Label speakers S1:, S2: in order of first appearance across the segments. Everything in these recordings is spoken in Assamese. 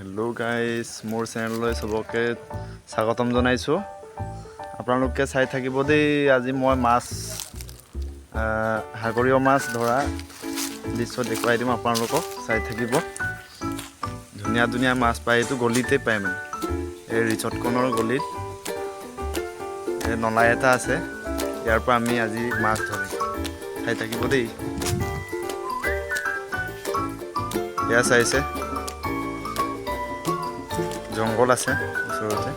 S1: हेलो गाइस मोर चैनल सबके स्वागतम जनाइছো আপোনালোকে চাই থাকিব দেই আজি মই মাছ হাগৰীয় মাছ ধৰা দৃশ্য দেখুৱাই দিম আপোনালোকক চাই থাকিব ধুনীয়া ধুনীয়া মাছ পায় এইটো গলিতে পায় মানে এই ৰিসৰ্ট কোনৰ গলিত এই নলা এটা আছে ইয়াৰ পৰা আমি আজি মাছ ধৰিম চাই থাকিব দেই ইয়া চাইছে জঙ্গল আছে ওচৰতে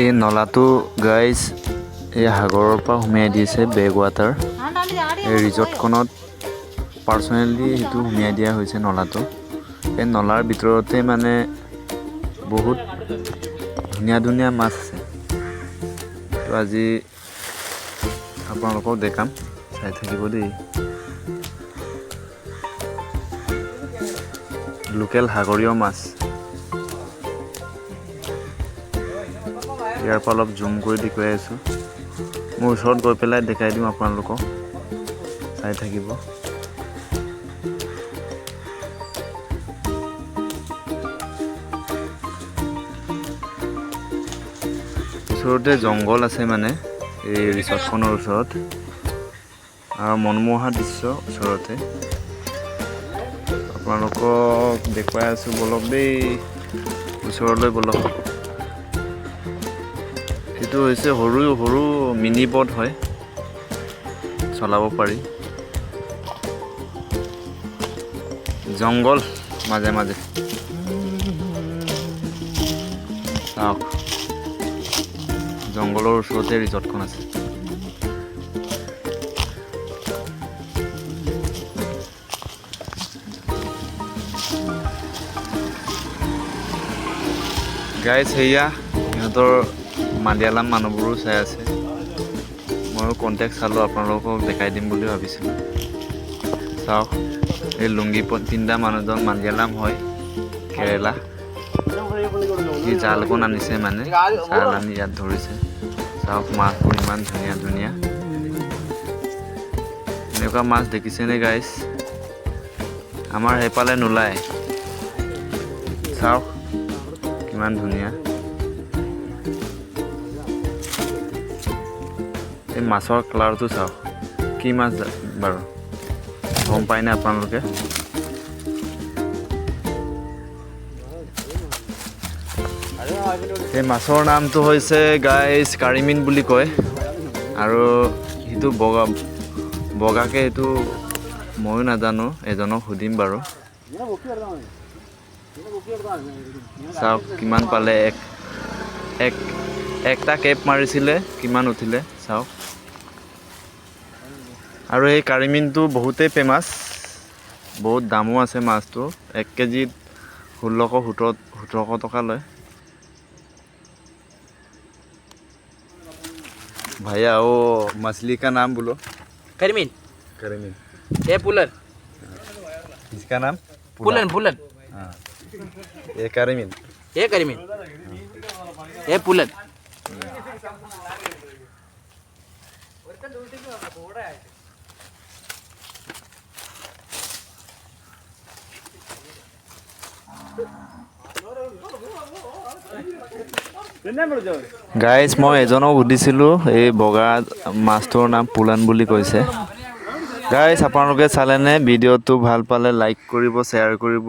S1: এই নলাটো গাইজ এই সাগৰৰ পৰা সোমাই দিছে বেক ৱাটাৰ এই ৰিজৰ্টখনত পাৰ্চনেলি সেইটো সোমাই দিয়া হৈছে নলাটো এই নলাৰ ভিতৰতে মানে বহুত ধুনীয়া ধুনীয়া মাছ আছে তো আজি আপোনালোকক দেখাম চাই থাকিব দেই লোকেল সাগৰীয় মাছ ইয়াৰ পৰা অলপ জুম কৰি দেখুৱাই আছোঁ মোৰ ওচৰত গৈ পেলাই দেখাই দিম আপোনালোকক চাই থাকিব ওচৰতে জংঘল আছে মানে এই ৰিসৰ্টখনৰ ওচৰত আৰু মনোমোহা দৃশ্য ওচৰতে আপোনালোকক দেখুৱাই আছোঁ বলক দেই ওচৰলৈ বলক এইটো হৈছে সৰু সৰু মিনি বট হয় চলাব পাৰি জংঘল মাজে মাজে চাওক জঙ্গলৰ ওচৰতে ৰিসৰ্টখন আছে গাইজ সেয়া সিহঁতৰ মালিয়ালাম মানুহবোৰো চাই আছে ময়ো কণ্টেক্ট চালোঁ আপোনালোকক দেখাই দিম বুলি ভাবিছিলোঁ চাওক এই লুংগি তিনিটা মানুহজন মালিয়ালাম হয় কেৰেলা সি জালখন আনিছে মানে জাল আনি ইয়াত ধৰিছে চাওক মাছবোৰ ইমান ধুনীয়া ধুনীয়া এনেকুৱা মাছ দেখিছেনে গাইজ আমাৰ সেইফালে নোলায় চাওক কিমান ধুনীয়া এই মাছৰ কালাৰটো চাওক কি মাছ বাৰু গম পায়নে আপোনালোকে এই মাছৰ নামটো হৈছে গাইজ কাৰিমিন বুলি কয় আৰু সেইটো বগাকে সেইটো ময়ো নাজানো এজনক সুধিম বাৰু চাওক কিমান পালে একটা কেপ মাৰিছিলে কিমান উঠিলে চাওক আৰু এই কাৰিমিনটো বহুতেই ফেমাছ বহুত দামো আছে মাছটো 1 কেজিত 1600-1700 টকা লয় भैया वो मछली का नाम बोलो
S2: करीमीन
S1: करीमीन
S2: ये पुलन
S1: इसका नाम
S2: पुलन पुलन
S1: हाँ ये करीमीन
S2: ये पुलन
S1: গাইজ মই এজনক সুধিছিলোঁ এই বগা মাছটোৰ নাম পুলান বুলি কৈছে গাইজ আপোনালোকে চালেনে ভিডিঅ'টো ভাল পালে লাইক কৰিব শ্বেয়াৰ কৰিব